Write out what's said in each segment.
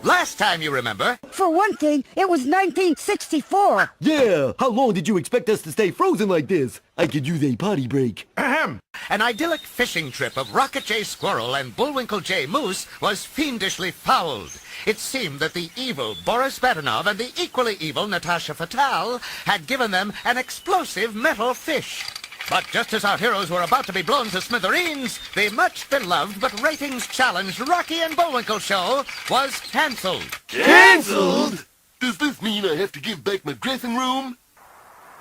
Last time, you remember? For one thing, it was 1964. Yeah, how long did you expect us to stay frozen like this? I could use a potty break. Ahem. An idyllic fishing trip of Rocket J. Squirrel and Bullwinkle J. Moose was fiendishly fouled. It seemed that the evil Boris Badenov and the equally evil Natasha Fatale had given them an explosive metal fish. But just as our heroes were about to be blown to smithereens, the much-beloved but ratings-challenged Rocky and Bullwinkle show was cancelled. Cancelled? Does this mean I have to give back my dressing room?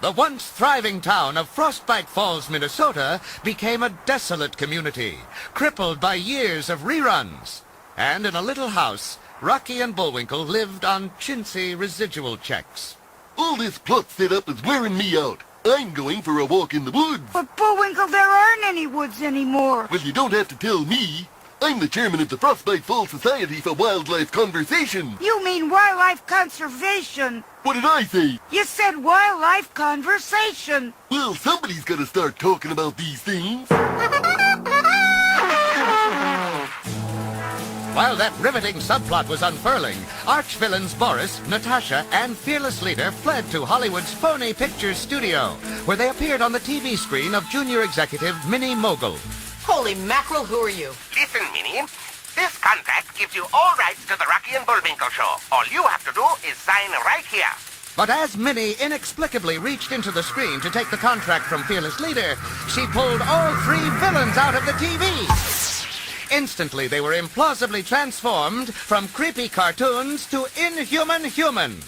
The once thriving town of Frostbite Falls, Minnesota, became a desolate community, crippled by years of reruns. And in a little house, Rocky and Bullwinkle lived on chintzy residual checks. All this plot setup is wearing me out. I'm going for a walk in the woods. But Bullwinkle, there aren't any woods anymore. Well, you don't have to tell me. I'm the chairman of the Frostbite Falls Society for Wildlife Conversation. You mean wildlife conservation. What did I say? You said wildlife conversation. Well, somebody's got to start talking about these things. While that riveting subplot was unfurling, arch-villains Boris, Natasha, and fearless leader fled to Hollywood's Phony Pictures studio, where they appeared on the TV screen of junior executive Minnie Mogul. Holy mackerel, who are you? Listen, Minnie. This contract gives you all rights to the Rocky and Bullwinkle show. All you have to do is sign right here. But as Minnie inexplicably reached into the screen to take the contract from fearless leader, she pulled all three villains out of the TV. Instantly, they were implausibly transformed from creepy cartoons to inhuman humans.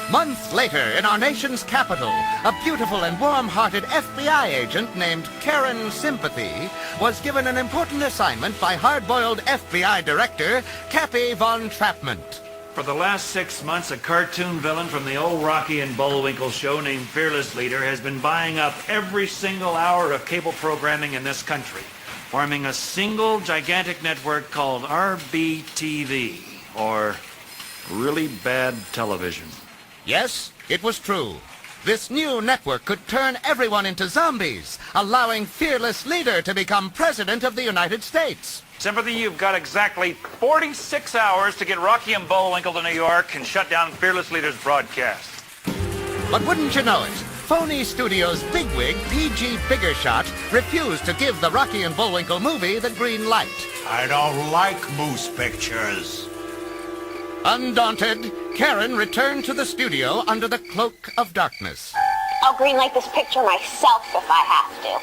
Months later, in our nation's capital, a beautiful and warm-hearted FBI agent named Karen Sympathy was given an important assignment by hard-boiled FBI director Cappy Von Trappment. For the last 6 months, a cartoon villain from the old Rocky and Bullwinkle show named Fearless Leader has been buying up every single hour of cable programming in this country, forming a single gigantic network called RBTV, or Really Bad Television. Yes, it was true. This new network could turn everyone into zombies, allowing Fearless Leader to become President of the United States. Sympathy, you've got exactly 46 hours to get Rocky and Bullwinkle to New York and shut down Fearless Leader's broadcast. But wouldn't you know it, Phony Studios' bigwig, PG Biggershot, refused to give the Rocky and Bullwinkle movie the green light. I don't like moose pictures. Undaunted, Karen returned to the studio under the cloak of darkness. I'll greenlight this picture myself if I have to.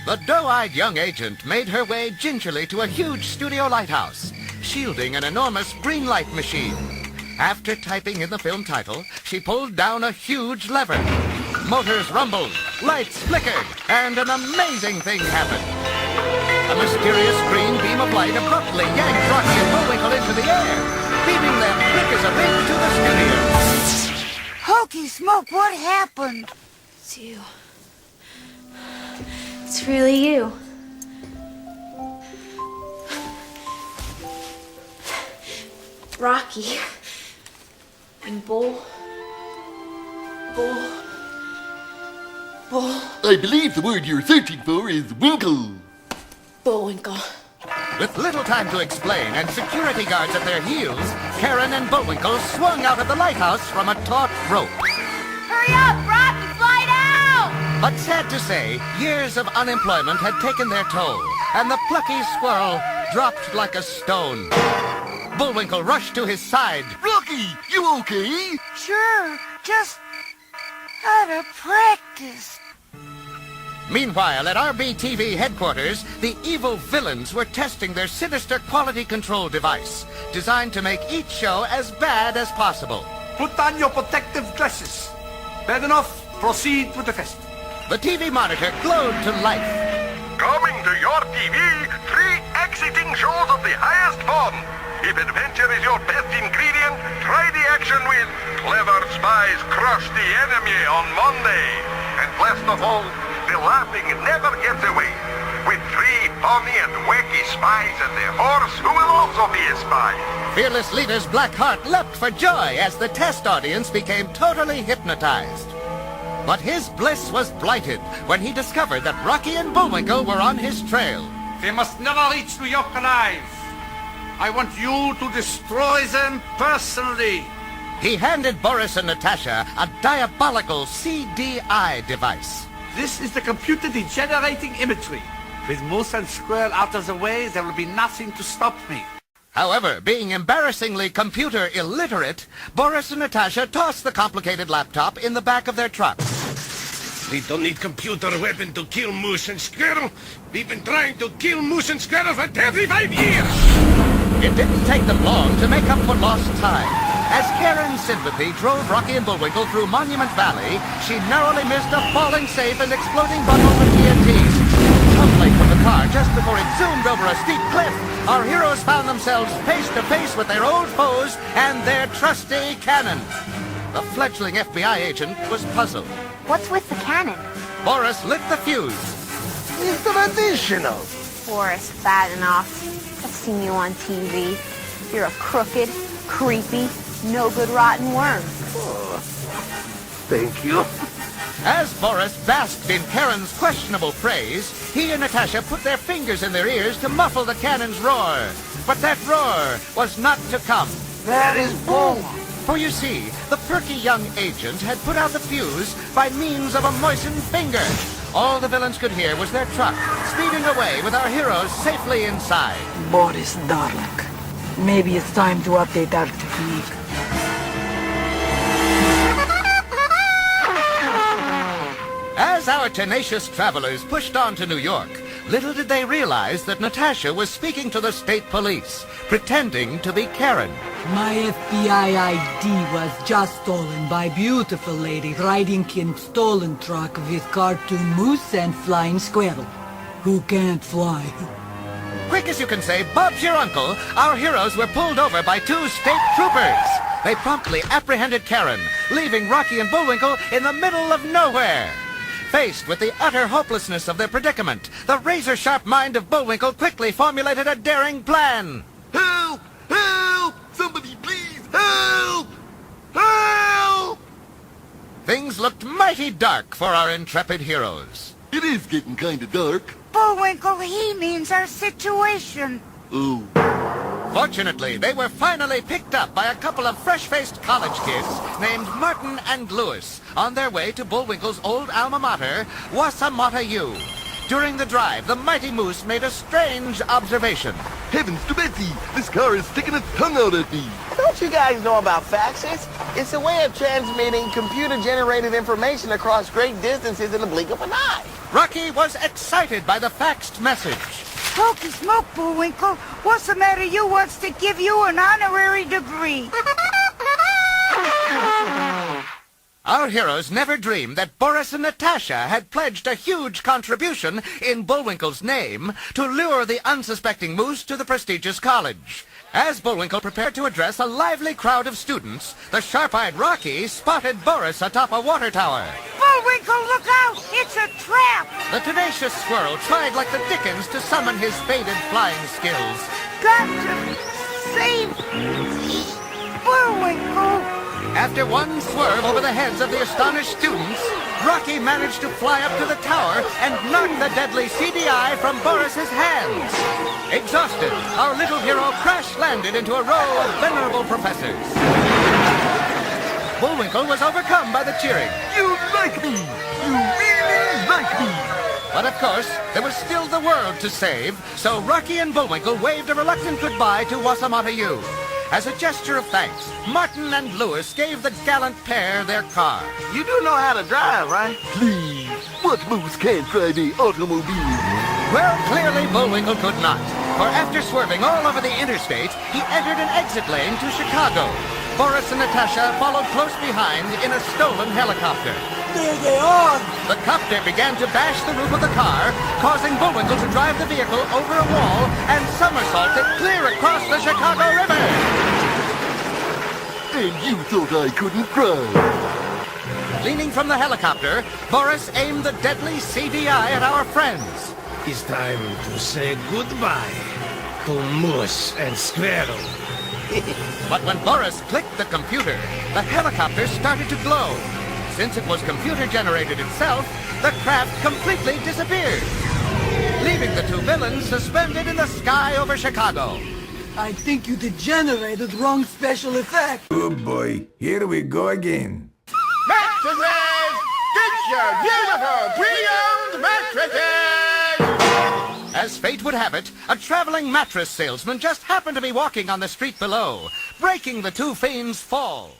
The doe-eyed young agent made her way gingerly to a huge studio lighthouse, shielding an enormous green light machine. After typing in the film title, she pulled down a huge lever. Motors rumbled, lights flickered, and an amazing thing happened. A mysterious green beam of light abruptly yanked Rocky and Bullwinkle into the air, beaming them quick as a wink to the studio. Hokey smoke, what happened? It's you. It's really you. Rocky. And Bull. I believe the word you're searching for is winkle. Bullwinkle. With little time to explain and security guards at their heels, Karen and Bullwinkle swung out of the lighthouse from a taut rope. Hurry up, Rocky, fly down! But sad to say, years of unemployment had taken their toll, and the plucky squirrel dropped like a stone. Bullwinkle rushed to his side. Rocky, you okay? Sure, just out of practice. Meanwhile, at RBTV headquarters, the evil villains were testing their sinister quality control device, designed to make each show as bad as possible. Put on your protective dresses. Bad enough, proceed with the test. The TV monitor glowed to life. Coming to your TV, 3 exciting shows of the highest form. If adventure is your best ingredient, try the action with Clever Spies Crush the Enemy on Monday. And last of all, the laughing never gets away. With 3 funny and wacky spies and a horse who will also be a spy. Fearless Leader's black heart leapt for joy as the test audience became totally hypnotized. But his bliss was blighted when he discovered that Rocky and Bullwinkle were on his trail. They must never reach New York alive. I want you to destroy them personally. He handed Boris and Natasha a diabolical CDI device. This is the computer degenerating imagery. With moose and squirrel out of the way, there will be nothing to stop me. However, being embarrassingly computer illiterate, Boris and Natasha tossed the complicated laptop in the back of their truck. We don't need computer weapon to kill moose and squirrel. We've been trying to kill moose and squirrel for 35 years. It didn't take them long to make up for lost time. As Karen's sympathy drove Rocky and Bullwinkle through Monument Valley, she narrowly missed a falling safe and exploding bundles of TNT. Tumbling from the car just before it zoomed over a steep cliff, our heroes found themselves face to face with their old foes and their trusty cannon. The fledgling FBI agent was puzzled. What's with the cannon? Boris lit the fuse. It's traditional. Boris, bad enough. I've seen you on TV. You're a crooked, creepy, no good rotten worm. Thank you. As Boris basked in Karen's questionable praise, he and Natasha put their fingers in their ears to muffle the cannon's roar. But that roar was not to come. That is bull. For you see, the perky young agent had put out the fuse by means of a moistened finger. All the villains could hear was their truck, speeding away with our heroes safely inside. Boris, darling, maybe it's time to update our technique. As our tenacious travelers pushed on to New York, little did they realize that Natasha was speaking to the state police, pretending to be Karen. My FBI ID was just stolen by beautiful lady riding in stolen truck with cartoon moose and flying squirrel, who can't fly. Quick as you can say, Bob's your uncle, our heroes were pulled over by two state troopers. They promptly apprehended Karen, leaving Rocky and Bullwinkle in the middle of nowhere. Faced with the utter hopelessness of their predicament, the razor-sharp mind of Bullwinkle quickly formulated a daring plan. Help! Help! Somebody please help! Help! Things looked mighty dark for our intrepid heroes. It is getting kind of dark. Bullwinkle, he means our situation. Oh. Fortunately, they were finally picked up by a couple of fresh-faced college kids named Martin and Lewis on their way to Bullwinkle's old alma mater, Wasamata U. During the drive, the mighty moose made a strange observation. Heavens to Betsy! This car is sticking its tongue out at me. Don't you guys know about faxes? It's a way of transmitting computer-generated information across great distances in the blink of an eye. Rocky was excited by the faxed message. Hokey smoke, Bullwinkle. What's the matter? You wants to give you an honorary degree. Our heroes never dreamed that Boris and Natasha had pledged a huge contribution in Bullwinkle's name to lure the unsuspecting moose to the prestigious college. As Bullwinkle prepared to address a lively crowd of students, the sharp-eyed Rocky spotted Boris atop a water tower. Bullwinkle, look out! It's a trap! The tenacious squirrel tried like the Dickens to summon his faded flying skills. Got to save Bullwinkle! After one swerve over the heads of the astonished students, Rocky managed to fly up to the tower and knock the deadly CDI from Boris's hands. Exhausted, our little hero crash-landed into a row of venerable professors. Bullwinkle was overcome by the cheering. You like me! You really like me! But of course, there was still the world to save, so Rocky and Bullwinkle waved a reluctant goodbye to Wasamata U. As a gesture of thanks, Martin and Lewis gave the gallant pair their car. You do know how to drive, right? Please, what moose can't drive a automobile? Well, clearly Bullwinkle could not, for after swerving all over the interstate, he entered an exit lane to Chicago. Boris and Natasha followed close behind in a stolen helicopter. There they are! The copter began to bash the roof of the car, causing Bullwinkle to drive the vehicle over a wall and somersault it clear across the Chicago River. And you thought I couldn't drive? Leaning from the helicopter, Boris aimed the deadly CDI at our friends. It's time to say goodbye to moose and squirrel. But when Boris clicked the computer, the helicopter started to glow. Since it was computer-generated itself, the craft completely disappeared. leaving the two villains suspended in the sky over Chicago. I think you degenerated wrong special effect. Oh boy, here we go again. Mattresses! Get your beautiful pre-owned mattresses! As fate would have it, a traveling mattress salesman just happened to be walking on the street below, breaking the two fiends' fall.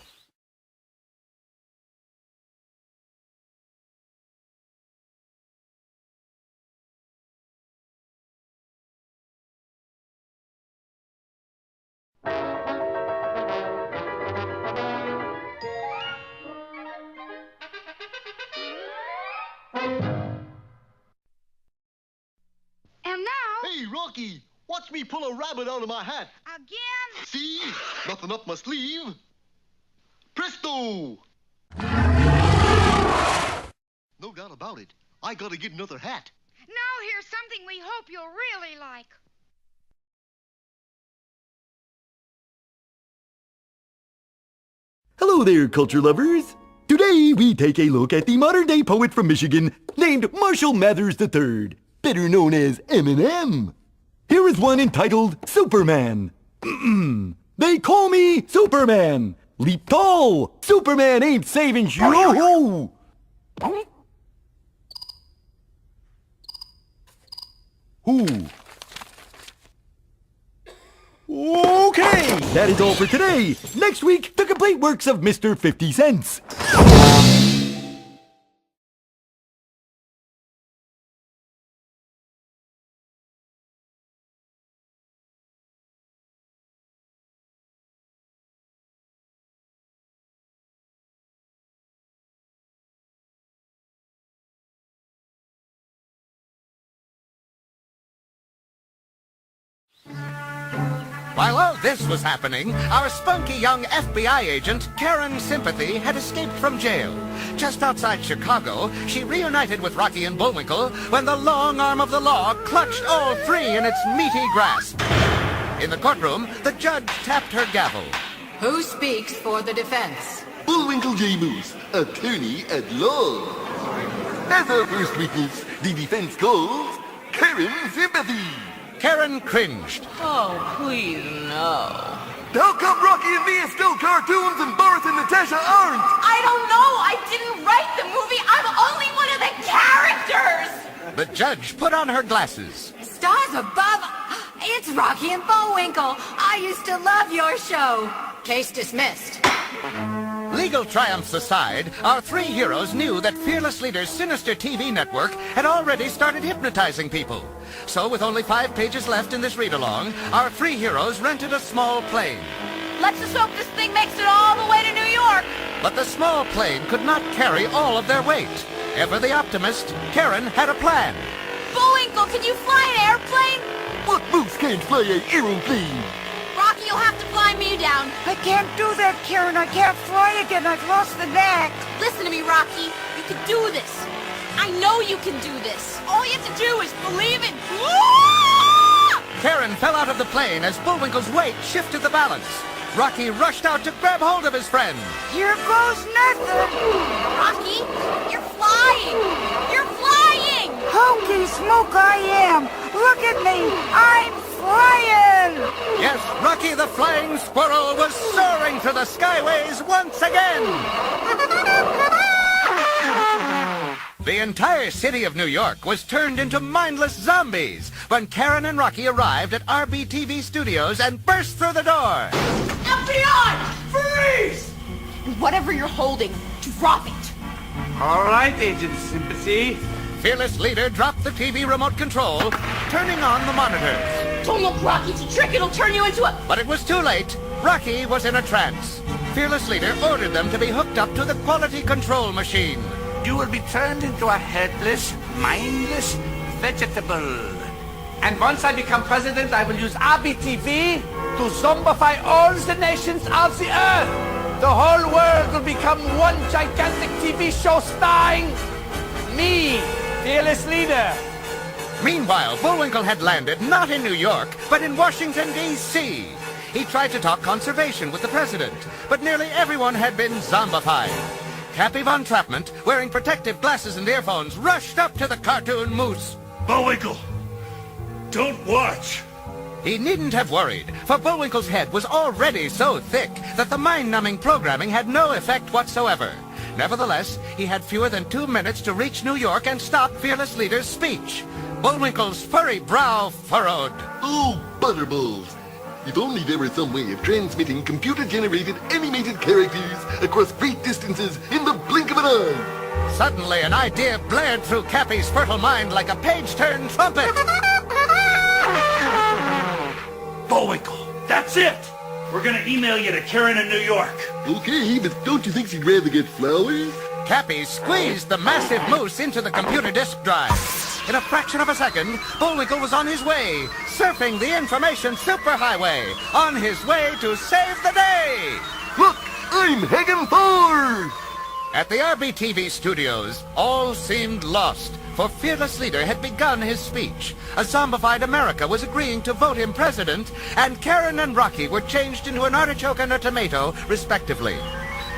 And now... Hey, Rocky, watch me pull a rabbit out of my hat. Again? See? Nothing up my sleeve. Presto! No doubt about it. I gotta get another hat. Now here's something we hope you'll really like. Hello there, culture lovers. Today we take a look at the modern-day poet from Michigan named Marshall Mathers III, better known as Eminem. Here is one entitled Superman. They call me Superman. Leap tall. Superman ain't saving you. Okay, that is all for today. Next week, the complete works of Mr. 50 Cents. While all this was happening, our spunky young FBI agent, Karen Sympathy, had escaped from jail. Just outside Chicago, she reunited with Rocky and Bullwinkle when the long arm of the law clutched all three in its meaty grasp. In the courtroom, the judge tapped her gavel. Who speaks for the defense? Bullwinkle J. Moose, attorney at law. As our first witness, the defense calls Karen Sympathy. Karen cringed. Oh, please, no. How come Rocky and me are still cartoons and Boris and Natasha aren't? I don't know. I didn't write the movie. I'm only one of the characters. The judge put on her glasses. Stars above. It's Rocky and Bullwinkle. I used to love your show. Case dismissed. Legal triumphs aside, our three heroes knew that Fearless Leader's sinister TV network had already started hypnotizing people. So with only 5 pages left in this read-along, our three heroes rented a small plane. Let's just hope this thing makes it all the way to New York. But the small plane could not carry all of their weight. Ever the optimist, Karen had a plan. Bullwinkle, can you fly an airplane? What moose can't fly an aeroplane? Rocky, you'll have to fly me down. I can't do that, Karen. I can't fly again. I've lost the knack. Listen to me, Rocky. You can do this. I know you can do this. All you have to do is believe it. Karen fell out of the plane as Bullwinkle's weight shifted the balance. Rocky rushed out to grab hold of his friend. Here goes nothing. Rocky, you're flying. You're flying. Hokey smoke I am. Look at me. I'm flying. Yes, Rocky the Flying Squirrel was soaring through the skyways once again. The entire city of New York was turned into mindless zombies when Karen and Rocky arrived at RBTV Studios and burst through the door. FBI! Freeze! And whatever you're holding, drop it. All right, Agent Sympathy. Fearless Leader dropped the TV remote control, turning on the monitors. Don't look, Rocky. It's a trick. It'll turn you into a... But it was too late. Rocky was in a trance. Fearless Leader ordered them to be hooked up to the quality control machine. You will be turned into a headless, mindless vegetable. And once I become president, I will use RBTV to zombify all the nations of the earth. The whole world will become one gigantic TV show starring me, Fearless Leader. Meanwhile, Bullwinkle had landed not in New York, but in Washington, D.C. He tried to talk conservation with the president, but nearly everyone had been zombified. Cappy Von Trappment, wearing protective glasses and earphones, rushed up to the cartoon moose. Bullwinkle! Don't watch! He needn't have worried, for Bullwinkle's head was already so thick that the mind-numbing programming had no effect whatsoever. Nevertheless, he had fewer than 2 minutes to reach New York and stop Fearless Leader's speech. Bullwinkle's furry brow furrowed. Oh, butterballs. If only there were some way of transmitting computer-generated animated characters across great distances in the blink of an eye. Suddenly, an idea blared through Cappy's fertile mind like a page-turn trumpet. Bullwinkle, that's it! We're gonna email you to Karen in New York. Okay, but don't you think she'd rather get flowers? Cappy squeezed the massive moose into the computer disk drive. In a fraction of a second, Bullwinkle was on his way, surfing the information superhighway, on his way to save the day! Look, I'm hanging for! At the RBTV studios, all seemed lost, for Fearless Leader had begun his speech. A zombified America was agreeing to vote him president, and Karen and Rocky were changed into an artichoke and a tomato, respectively.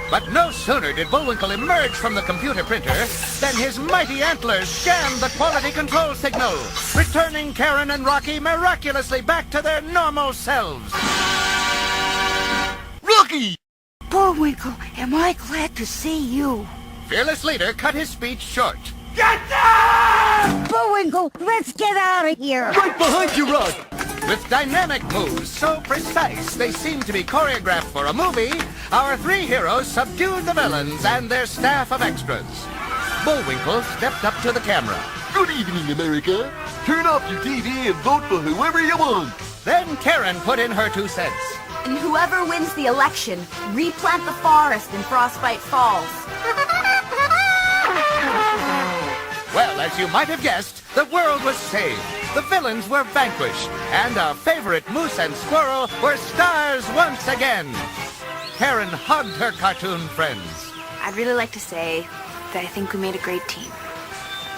But no sooner did Bullwinkle emerge from the computer printer than his mighty antlers jammed the quality control signal, returning Karen and Rocky miraculously back to their normal selves. Rocky! Bullwinkle, am I glad to see you. Fearless Leader cut his speech short. Get down! Bullwinkle, let's get out of here. Right behind you, Rock! With dynamic moves so precise they seemed to be choreographed for a movie, our three heroes subdued the villains and their staff of extras. Bullwinkle stepped up to the camera. Good evening, America. Turn off your TV and vote for whoever you want. Then Karen put in her 2 cents. And whoever wins the election, replant the forest in Frostbite Falls. Well, as you might have guessed, the world was saved. The villains were vanquished, and our favorite moose and squirrel were stars once again. Karen hugged her cartoon friends. I'd really like to say that I think we made a great team.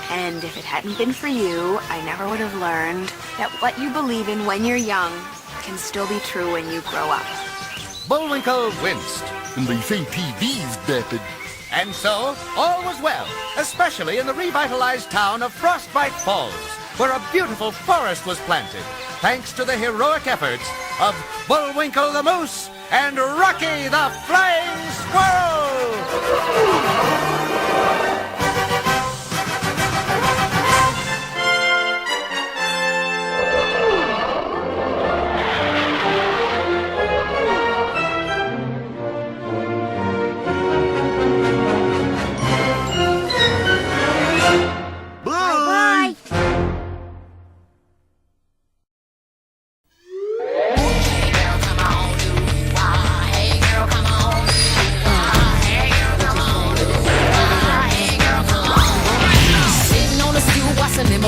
And if it hadn't been for you, I never would have learned that what you believe in when you're young can still be true when you grow up. Bullwinkle winced. And they say TV's vapid. And so, all was well, especially in the revitalized town of Frostbite Falls, where a beautiful forest was planted, thanks to the heroic efforts of Bullwinkle the Moose and Rocky the Flying Squirrel!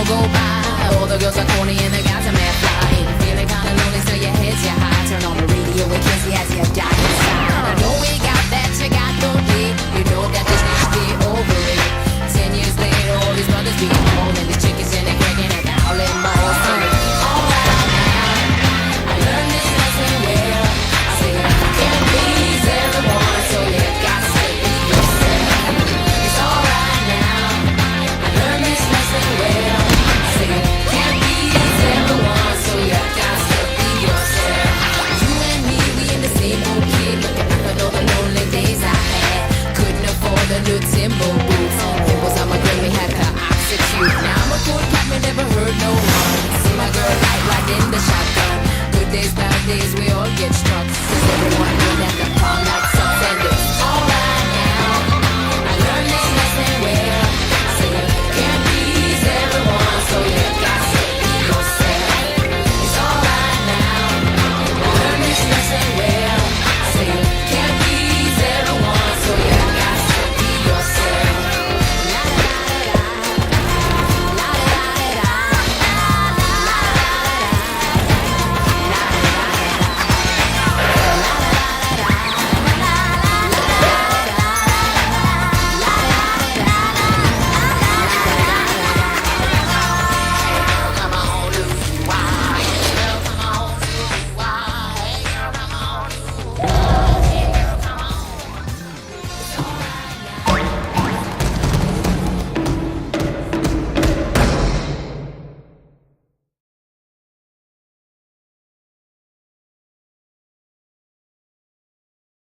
Go by. All the girls are corny and the guys are mad fly. Feeling kinda lonely, so your head's your high. Turn on the radio with Kizzy as you die inside.